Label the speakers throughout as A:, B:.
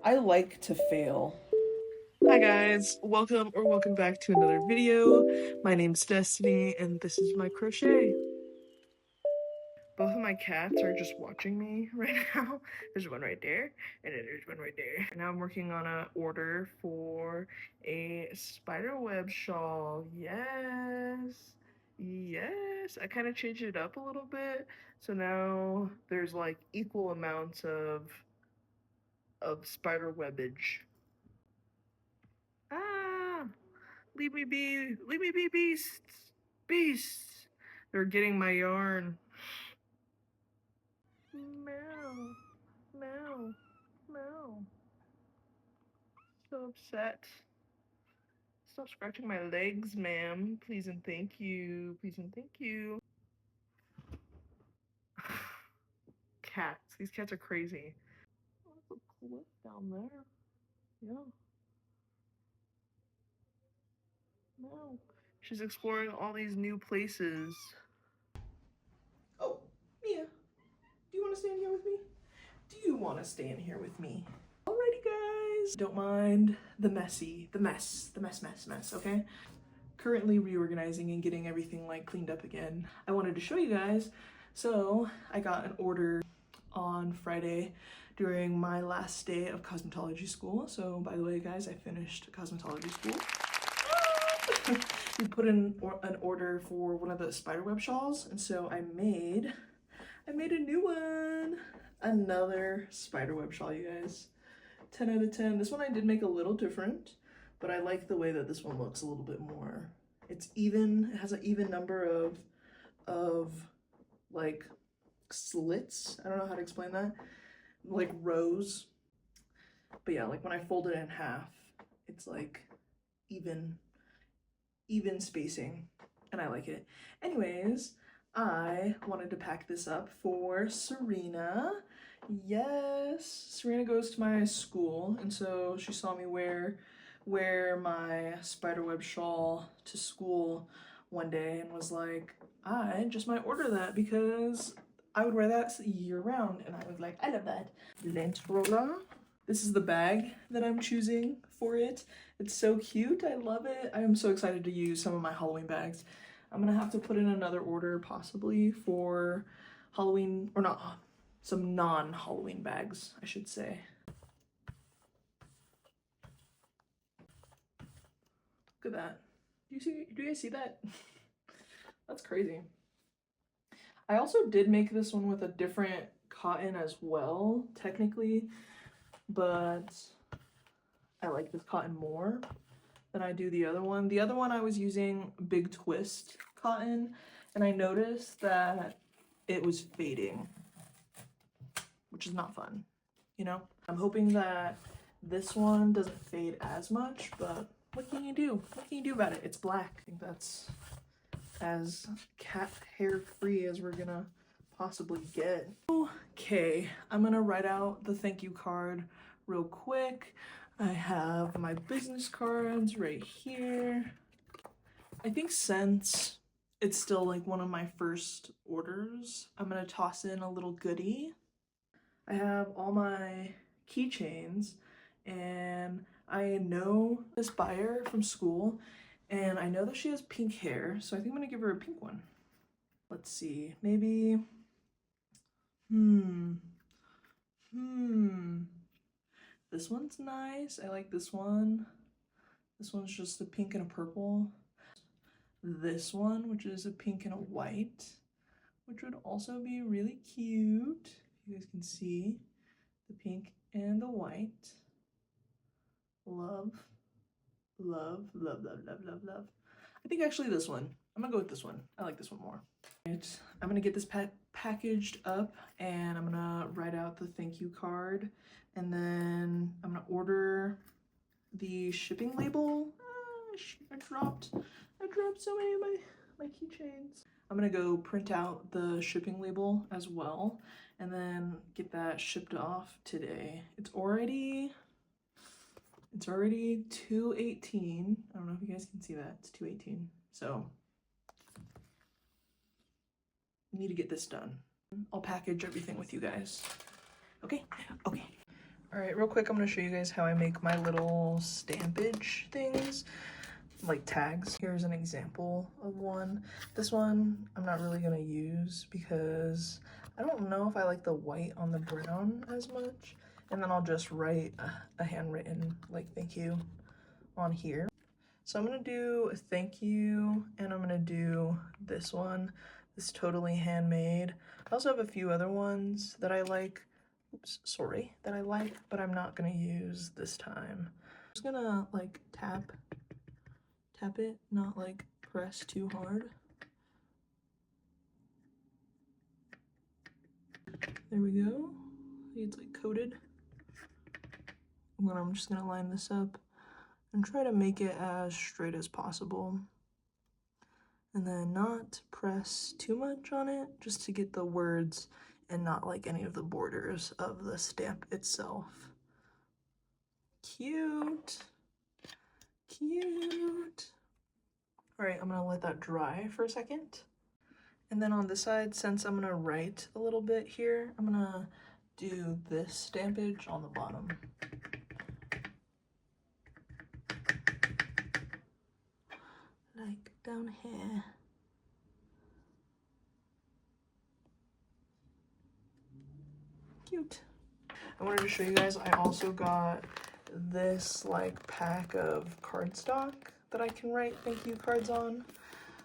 A: I like to fail.
B: Hi guys, welcome back to another video. My name's Destiny and this is my crochet. Both of my cats are just watching me right now. There's one right there and then there's one right there. And now I'm working on an order for a spiderweb shawl. Yes. Yes. I kind of changed it up a little bit. So now there's like equal amounts of spider webbage. Ah! Leave me be! Leave me be, beasts! Beasts! They're getting my yarn. Meow. Meow. Meow. So upset. Stop scratching my legs, ma'am. Please and thank you. Please and thank you. Cats. These cats are crazy. Oh, there's a cliff down there. Yeah. No. She's exploring all these new places.
A: Oh, Mia, do you want to stand here with me? Do you want to stand here with me? Alrighty, guys. Don't mind the mess, okay? Currently reorganizing and getting everything like cleaned up again. I wanted to show you guys. So I got an order on Friday during my last day of cosmetology school. So by the way, guys, I finished cosmetology school. We put in an order for one of the spiderweb shawls, and so I made a new one. Another spiderweb shawl, you guys. 10 out of 10. This one I did make a little different, but I like the way that this one looks a little bit more. It's even, it has an even number of like slits. I don't know how to explain that. Like rows. But yeah, like when I fold it in half, it's like even spacing, and I like it. Anyways, I wanted to pack this up for Serena. Yes, Serena goes to my school, and so she saw me wear my spiderweb shawl to school one day and was like, I just might order that because I would wear that year round. And I was like, I love that. Lint roller. This is the bag that I'm choosing for it. It's so cute. I love it. I am so excited to use some of my Halloween bags. I'm gonna have to put in another order possibly for Halloween, or not, some non-Halloween bags, I should say. Look at that. Do you guys see that? That's crazy. I also did make this one with a different cotton as well, technically, but I like this cotton more than I do the other one. The other one I was using Big Twist cotton, and I noticed that it was fading, which is not fun, you know? I'm hoping that this one doesn't fade as much, but what can you do? What can you do about it? It's black. I think that's as cat hair free as we're gonna possibly get. Okay, I'm gonna write out the thank you card real quick. I have my business cards right here. I think since it's still like one of my first orders, I'm gonna toss in a little goodie. I have all my keychains, and I know this buyer from school, and I know that she has pink hair, so I think I'm gonna give her a pink one. Let's see, maybe, this one's nice. I like this one. This one's just a pink and a purple. This one, which is a pink and a white, which would also be really cute. You guys can see the pink and the white. Love, love, love, love, love, love, love. I think actually this one. I'm gonna go with this one. I like this one more. Right, I'm gonna get this packaged up, and I'm gonna write out the thank you card, and then I'm gonna order the shipping label. I dropped so many of my keychains. I'm gonna go print out the shipping label as well, and then get that shipped off today. It's already 2:18. I don't know if you guys can see that. It's 2:18. So I need to get this done. I'll package everything with you guys. Okay. All right, real quick, I'm gonna show you guys how I make my little stampage things, like tags. Here's an example of one. This one I'm not really gonna use because I don't know if I like the white on the brown as much. And then I'll just write a handwritten like thank you on here. So I'm gonna do a thank you, and I'm gonna do this one, this totally handmade. I also have a few other ones that I like. Oops, sorry, that I like, but I'm not gonna use this time. I'm just gonna like tap it, not like press too hard. There we go. It's like coated. And then I'm just gonna line this up and try to make it as straight as possible. And then not press too much on it, just to get the words and not like any of the borders of the stamp itself. Cute. Cute. All right, I'm gonna let that dry for a second. And then on this side, since I'm gonna write a little bit here, I'm gonna do this stampage on the bottom. Like down here. Cute. I wanted to show you guys, I also got this like pack of cardstock that I can write thank you cards on,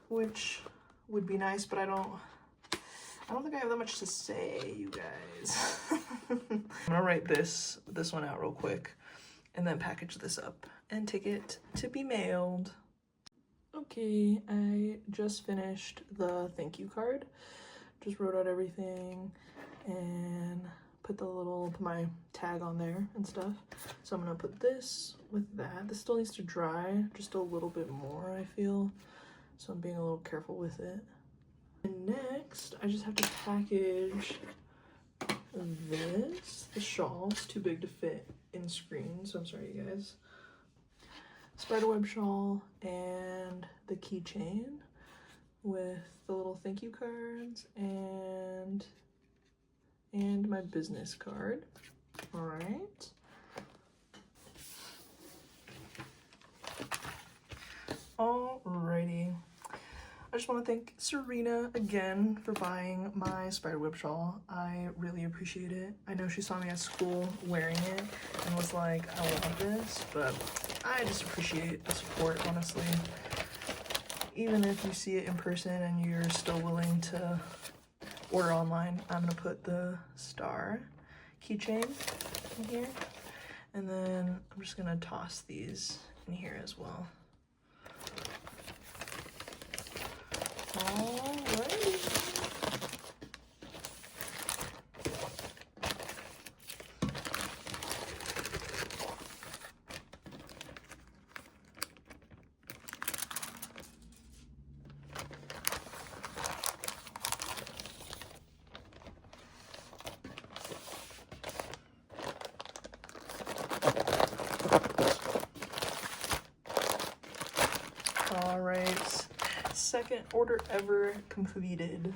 A: which would be nice, but I don't think I have that much to say, you guys. I'm gonna write this one out real quick and then package this up and take it to be mailed. Okay, I just finished the thank you card. Just wrote out everything and put my tag on there and stuff. So I'm gonna put this with that. This still needs to dry just a little bit more, I feel. So I'm being a little careful with it. And next, I just have to package this. The shawl is too big to fit in screen, so I'm sorry, you guys. Spiderweb shawl and the keychain with the little thank you cards and my business card. All right. Alrighty. I just want to thank Serena again for buying my spiderweb shawl. I really appreciate it. I know she saw me at school wearing it and was like, I want this, but I just appreciate the support, honestly. Even if you see it in person and you're still willing to order online, I'm gonna put the star keychain in here. And then I'm just gonna toss these in here as well. Alrighty. Alright, second order ever completed.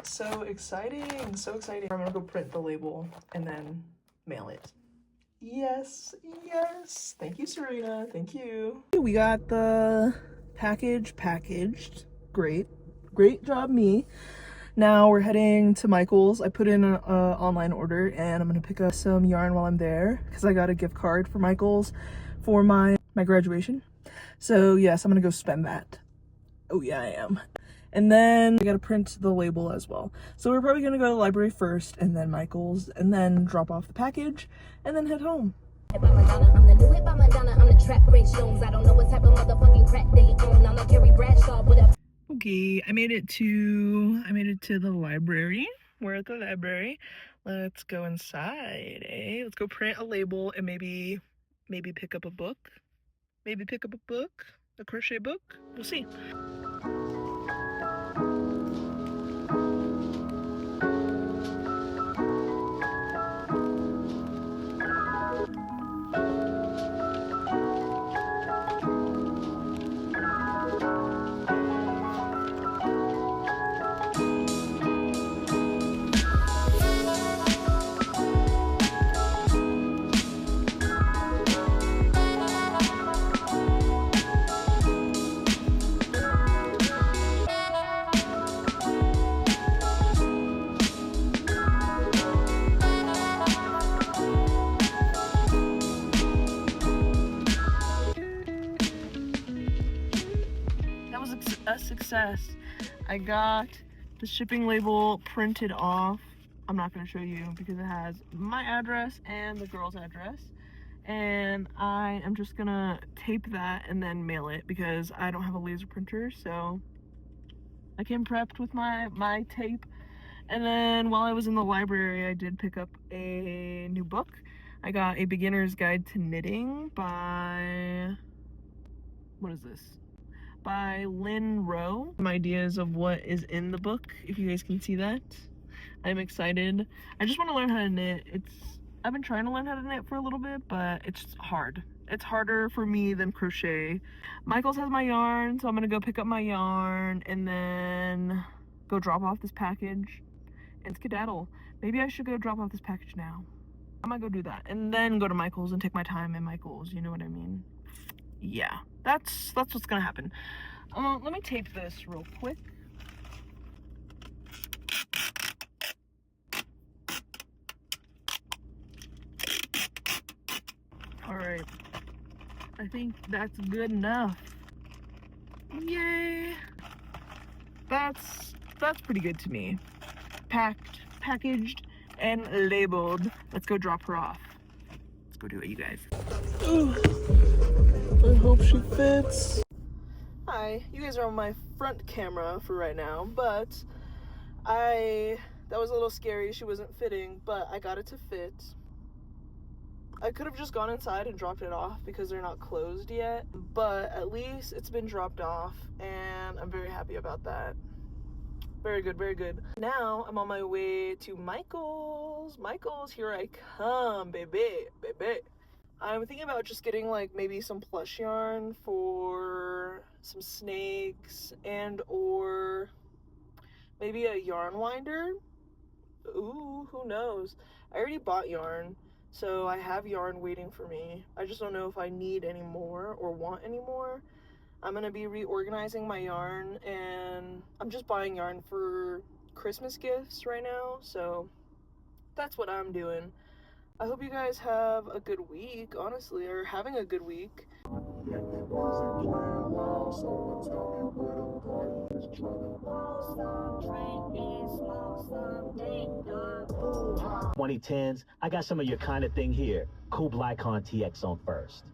A: So exciting, so exciting. I'm gonna go print the label and then mail it. Yes, yes. Thank you, Serena, thank you. We got the package packaged. Great job, me. Now we're heading to Michael's. I put in an online order and I'm gonna pick up some yarn while I'm there because I got a gift card for Michael's for my graduation. So yes, I'm gonna go spend that. Oh yeah, I am. And then I gotta print the label as well. So we're probably gonna go to the library first and then Michael's and then drop off the package and then head home.
C: I'm the new hip Madonna, I'm the trap Ray Jones. I don't know what type of motherfucking crack they own. I'm not Carrie Bradshaw, but
B: Okay, I made it to the library. We're at the library. Let's go inside, eh? Let's go print a label and maybe pick up a book. Maybe pick up a book, a crochet book. We'll see. success. I got the shipping label printed off. I'm not going to show you because it has my address and the girl's address. And I am just gonna tape that and then mail it because I don't have a laser printer, so I came prepped with my tape. And then while I was in the library, I did pick up a new book. I got A Beginner's Guide to Knitting by, what is this? By Lynn Rowe. Some ideas of what is in the book, if you guys can see that. I'm excited. I just want to learn how to knit. I've been trying to learn how to knit for a little bit, but it's hard. It's harder for me than crochet. Michael's has my yarn, so I'm gonna go pick up my yarn and then go drop off this package and skedaddle. Maybe I should go drop off this package now. I might go do that and then go to Michael's and take my time in Michael's, you know what I mean? Yeah, that's what's gonna happen. Let me tape this real quick. Alright, I think that's good enough. Yay! That's pretty good to me. Packed, packaged, and labeled. Let's go drop her off. Let's go do it, you guys. Ooh, I hope she fits. Hi, you guys are on my front camera for right now, but that was a little scary. She wasn't fitting, but I got it to fit. I could have just gone inside and dropped it off because they're not closed yet, but at least it's been dropped off and I'm very happy about that. Very good, very good. Now I'm on my way to Michael's. Michael's, here I come, baby, baby. I'm thinking about just getting like maybe some plush yarn for some snakes and or maybe a yarn winder. Ooh, who knows? I already bought yarn, so I have yarn waiting for me. I just don't know if I need any more or want any more. I'm gonna be reorganizing my yarn and I'm just buying yarn for Christmas gifts right now, so that's what I'm doing. I hope you guys have a good week, honestly, or having a good week.
D: 2010s, I got some of your kind of thing here. Kublai Khan TX on first.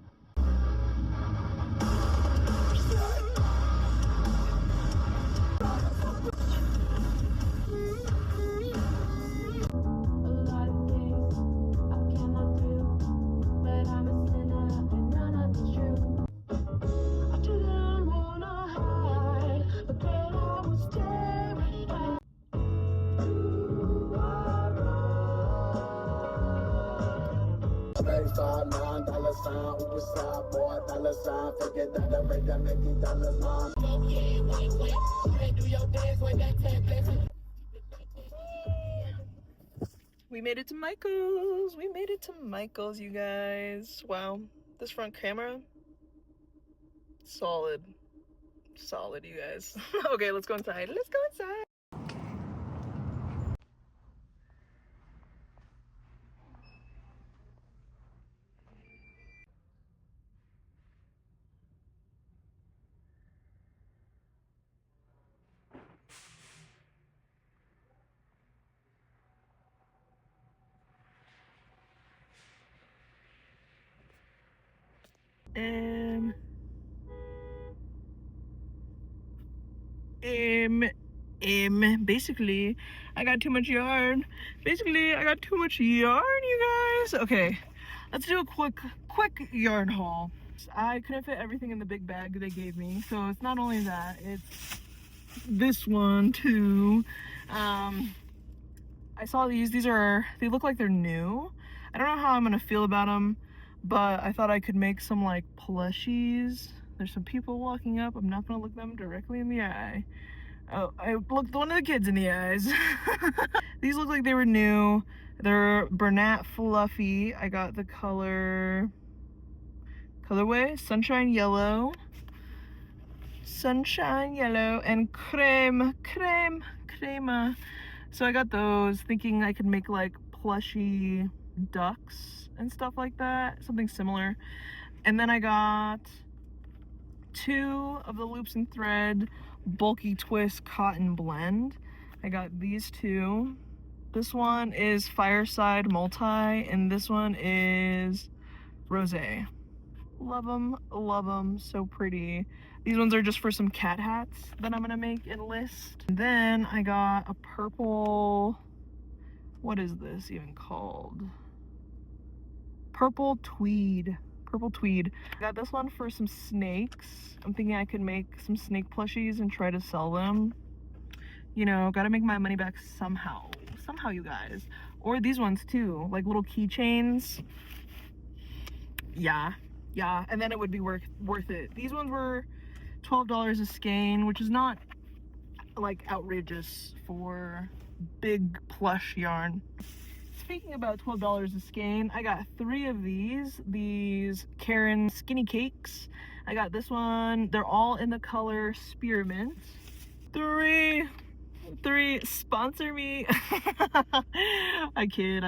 B: We made it to Michael's. We made it to Michael's, you guys. Wow, this front camera, solid, solid, you guys. Okay, let's go inside. Let's go inside. Basically, I got too much yarn. Basically, I got too much yarn, you guys. Okay, let's do a quick yarn haul. I couldn't fit everything in the big bag they gave me, so it's not only that, it's this one too. I saw these they look like they're new. I don't know how I'm gonna feel about them, but I thought I could make some like plushies. There's some people walking up. I'm not gonna look them directly in the eye. Oh, I looked one of the kids in the eyes. These look like they were new. They're Bernat Fluffy. I got the colorway Sunshine Yellow, and crema. So I got those, thinking I could make like plushy ducks and stuff like that, something similar. And then I got 2 of the loops and thread bulky twist cotton blend. I got these two. This one is Fireside Multi, and this one is Rosé. Love them, so pretty. These ones are just for some cat hats that I'm gonna make and list. And then I got a purple, what is this even called? Purple tweed. I got this one for some snakes. I'm thinking I could make some snake plushies and try to sell them. You know, gotta make my money back somehow, you guys. Or these ones too, like little keychains. Yeah, and then it would be worth it. These ones were $12 a skein, which is not like outrageous for big plush yarn. Speaking about $12 a skein, I got 3 of these Karen skinny cakes. I got this one. They're all in the color spearmint. 3 sponsor me. I kid.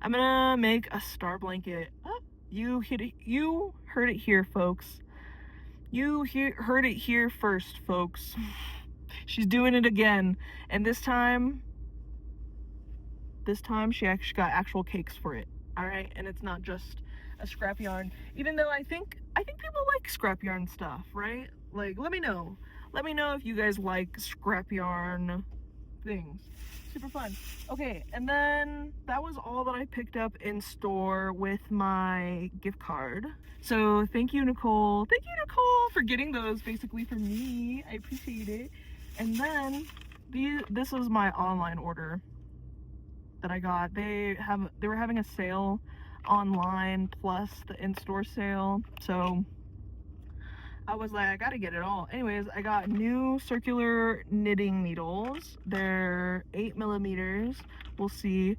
B: I'm gonna make a star blanket. Oh, you heard it here, folks. Heard it here first, folks. She's doing it again, and this time she actually got actual cakes for it. All right, and it's not just a scrap yarn. Even though I think people like scrap yarn stuff, right? Like, let me know if you guys like scrap yarn things. Super fun. Okay, and then that was all that I picked up in store with my gift card. So thank you, Nicole, for getting those basically for me. I appreciate it. And then this was my online order that I got. They were having a sale online plus the in-store sale, so I was like, I gotta get it all. Anyways, I got new circular knitting needles. They're 8mm. We'll see.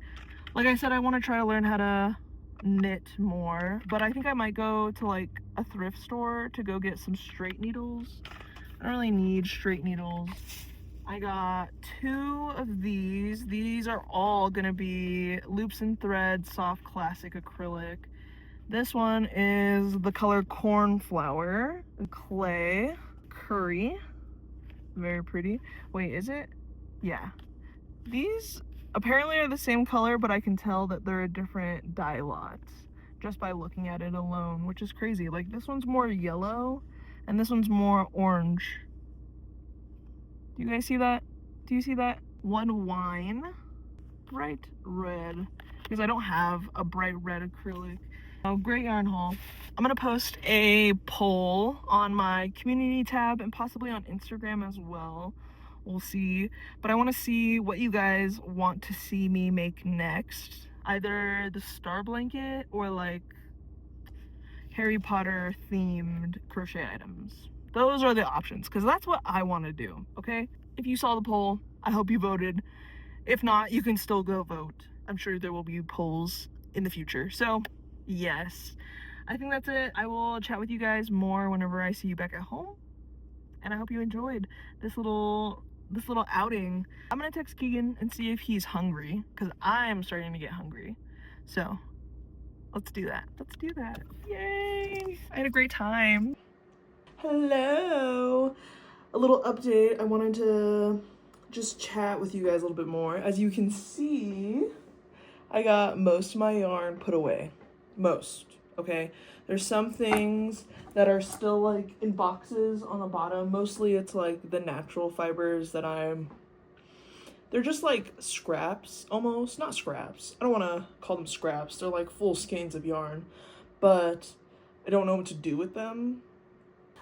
B: Like I said, I want to try to learn how to knit more, but I think I might go to like a thrift store to go get some straight needles. I don't really need straight needles. I got 2 of these. These are all gonna be loops and thread soft classic acrylic. This one is the color cornflower, clay, curry, very pretty. Wait, is it? Yeah. These apparently are the same color, but I can tell that they're a different dye lot just by looking at it alone, which is crazy. Like, this one's more yellow and this one's more orange. Do you guys see that? Do you see that? One wine, bright red, because I don't have a bright red acrylic. Oh, great yarn haul. I'm gonna post a poll on my community tab and possibly on Instagram as well. We'll see. But I want to see what you guys want to see me make next. Either the star blanket or like Harry Potter themed crochet items. Those are the options, because that's what I want to do, okay? If you saw the poll, I hope you voted. If not, you can still go vote. I'm sure there will be polls in the future. So, yes. I think that's it. I will chat with you guys more whenever I see you back at home. And I hope you enjoyed this little outing. I'm gonna text Keegan and see if he's hungry, because I'm starting to get hungry. So, let's do that. Yay! I had a great time.
A: Hello! A little update. I wanted to just chat with you guys a little bit more. As you can see, I got most of my yarn put away. Most, okay? There's some things that are still like in boxes on the bottom. Mostly it's like the natural fibers that they're just like scraps almost. Not scraps. I don't want to call them scraps. They're like full skeins of yarn, but I don't know what to do with them.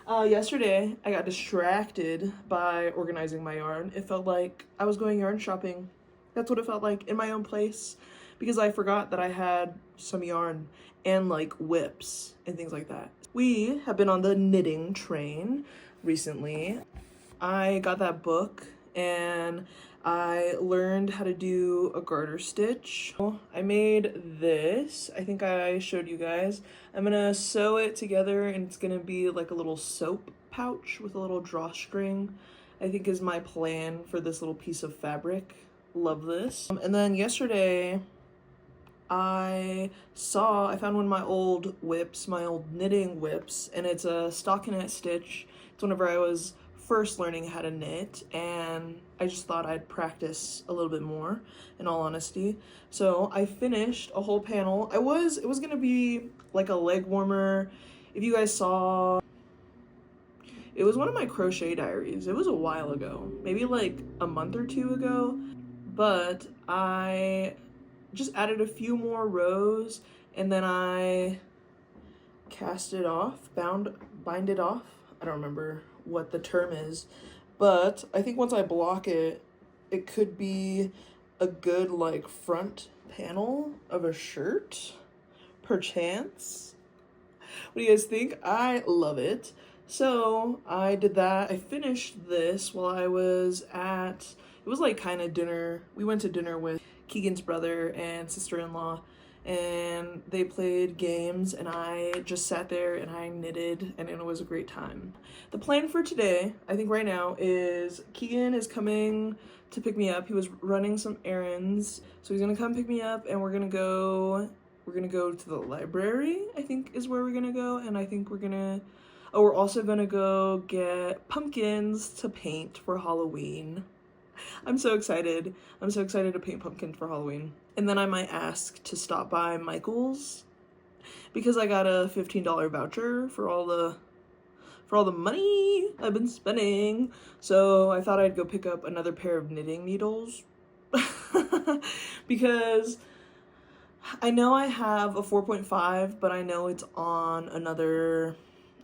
A: Yesterday, I got distracted by organizing my yarn. It felt like I was going yarn shopping. That's what it felt like, in my own place, because I forgot that I had some yarn and like whips and things like that. We have been on the knitting train recently. I got that book and I learned how to do a garter stitch. I made this. I think I showed you guys. I'm gonna sew it together and it's gonna be like a little soap pouch with a little drawstring, I think is my plan for this little piece of fabric. Love this. And then yesterday I found one of my old whips, my old knitting whips, and it's a stockinette stitch. It's whenever I was first learning how to knit, and I just thought I'd practice a little bit more, in all honesty. So I finished a whole panel. It was gonna be like a leg warmer. If you guys saw, it was one of my crochet diaries. It was a while ago, maybe like a month or two ago, but I just added a few more rows, and then I cast it off, bind it off. I don't remember what the term is, but I think once I block it, it could be a good like front panel of a shirt, perchance. What do you guys think? I love it. So I did that. I finished this while I was at, it was like kind of dinner. We went to dinner with Keegan's brother and sister-in-law, and they played games, and I just sat there and I knitted, and it was a great time. The plan for today, I think right now, is Keegan is coming to pick me up. He was running some errands, so he's gonna come pick me up, and we're gonna go to the library, I think is where we're gonna go, and I think we're also gonna go get pumpkins to paint for Halloween. I'm so excited. I'm so excited to paint pumpkins for Halloween. And then I might ask to stop by Michael's because I got a $15 voucher for all the money I've been spending. So I thought I'd go pick up another pair of knitting needles because I know I have a 4.5, but I know it's on another,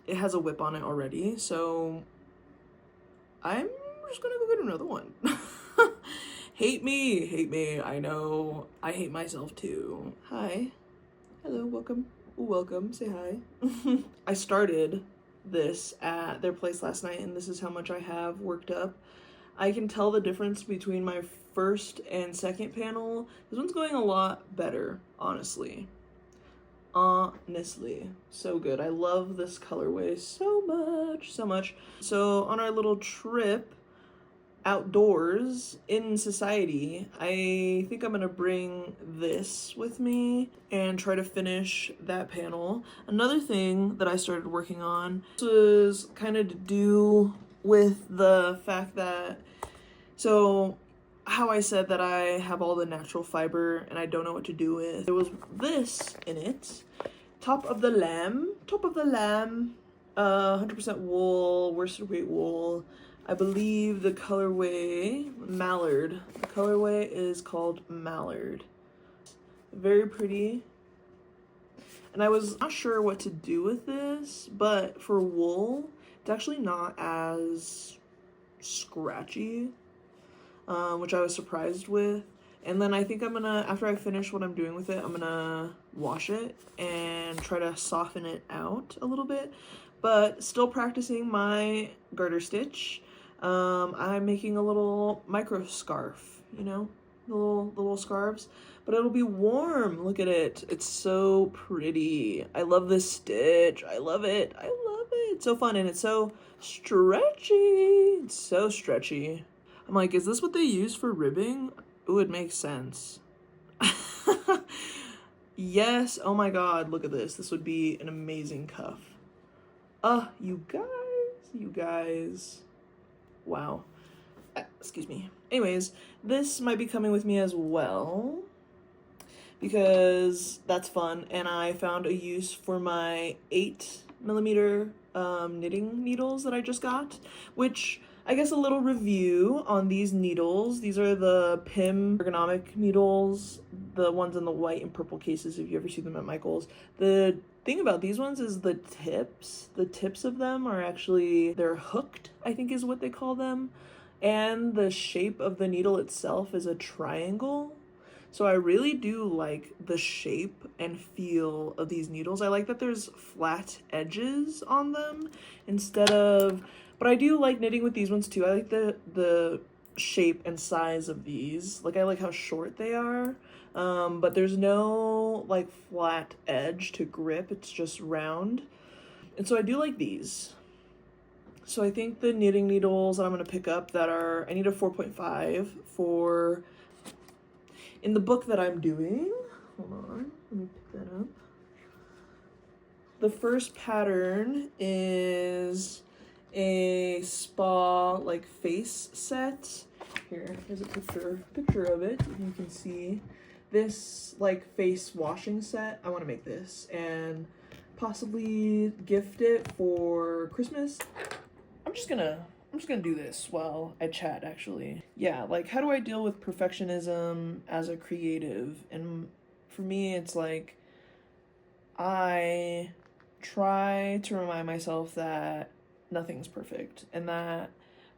A: it has a whip on it already. So I'm just gonna go get another one. Hate me, I know, I hate myself too. Hi, hello, welcome, say hi. I started this at their place last night, and this is how much I have worked up. I can tell the difference between my first and second panel. This one's going a lot better, honestly. So good. I love this colorway so much. So on our little trip outdoors in society, I think I'm gonna bring this with me and try to finish that panel. Another thing that I started working on was kind of to do with the fact that, so how I said that I have all the natural fiber and I don't know what to do with. There was this in it, top of the lamb, 100% wool, worsted weight wool. I believe the colorway, Mallard. The colorway is called Mallard. Very pretty. And I was not sure what to do with this, but for wool, it's actually not as scratchy, which I was surprised with. And then I think I'm gonna, after I finish what I'm doing with it, I'm gonna wash it and try to soften it out a little bit, but still practicing my garter stitch. I'm making a little micro scarf, you know, the little scarves, but it'll be warm. Look at it. It's so pretty. I love this stitch. I love it. It's so fun, and it's so stretchy. It's so stretchy. I'm like, is this what they use for ribbing? Ooh, it makes sense. Yes. Oh my God. Look at this. This would be an amazing cuff. You guys. Wow. Excuse me. Anyways, this might be coming with me as well because that's fun, and I found a use for my 8mm knitting needles that I just got, which I guess a little review on these needles. These are the PIM ergonomic needles, the ones in the white and purple cases if you ever see them at Michael's. The thing about these ones is the tips of them are actually, they're hooked, I think is what they call them, and the shape of the needle itself is a triangle. So I really do like the shape and feel of these needles. I like that there's flat edges on them instead of, but I do like knitting with these ones too. I like the shape and size of these. Like I like how short they are. But there's no like flat edge to grip, it's just round. And so I do like these. So I think the knitting needles that I'm gonna pick up that are, I need a 4.5 for, in the book that I'm doing, hold on, let me pick that up. The first pattern is a spa like face set. Here, here's a picture of it. You can see this like face washing set. I want to make this and possibly gift it for Christmas. I'm just gonna do this while I chat, actually. Yeah, like, how do I deal with perfectionism as a creative? And for me, it's like, I try to remind myself that nothing's perfect and that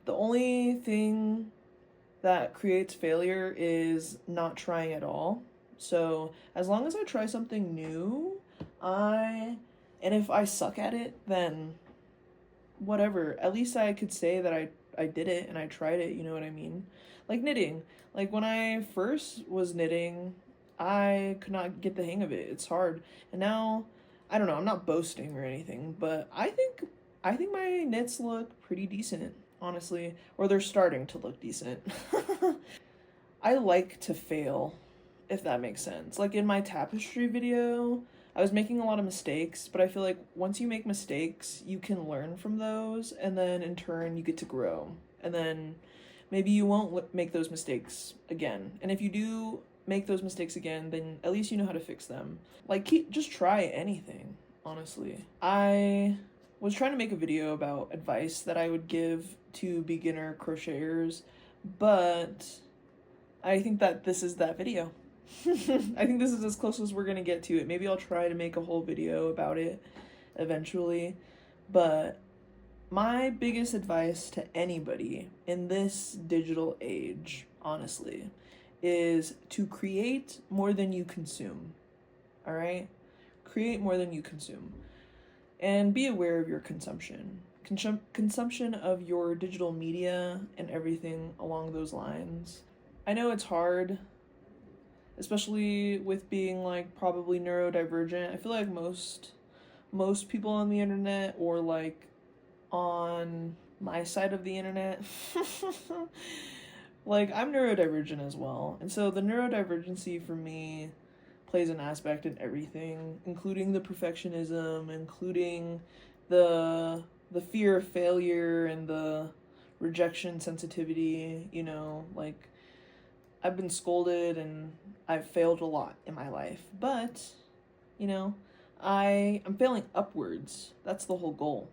A: the only thing that creates failure is not trying at all. So as long as I try something new, and if I suck at it, then whatever. At least I could say that I did it and I tried it, you know what I mean? Like knitting. Like when I first was knitting, I could not get the hang of it. It's hard. And now, I don't know, I'm not boasting or anything, but I think my knits look pretty decent, honestly, or they're starting to look decent. I like to fail, if that makes sense. Like in my tapestry video, I was making a lot of mistakes, but I feel like once you make mistakes, you can learn from those, and then in turn you get to grow. And then maybe you won't make those mistakes again. And if you do make those mistakes again, then at least you know how to fix them. Like, just try anything, honestly. I was trying to make a video about advice that I would give to beginner crocheters, but I think that this is that video. I think this is as close as we're gonna get to it. Maybe I'll try to make a whole video about it eventually, but my biggest advice to anybody in this digital age, honestly, is to create more than you consume. All right? Create more than you consume. And be aware of your consumption. Consumption of your digital media and everything along those lines. I know it's hard, especially with being like probably neurodivergent. I feel like most people on the internet, or like on my side of the internet, like I'm neurodivergent as well. And so the neurodivergency for me plays an aspect in everything, including the perfectionism, including the fear of failure and the rejection sensitivity, you know, like I've been scolded and I've failed a lot in my life, but you know, I'm failing upwards. That's the whole goal.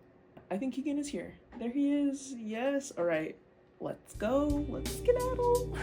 A: I think Keegan is here. There he is. Yes. All right. Let's go. Let's skedaddle.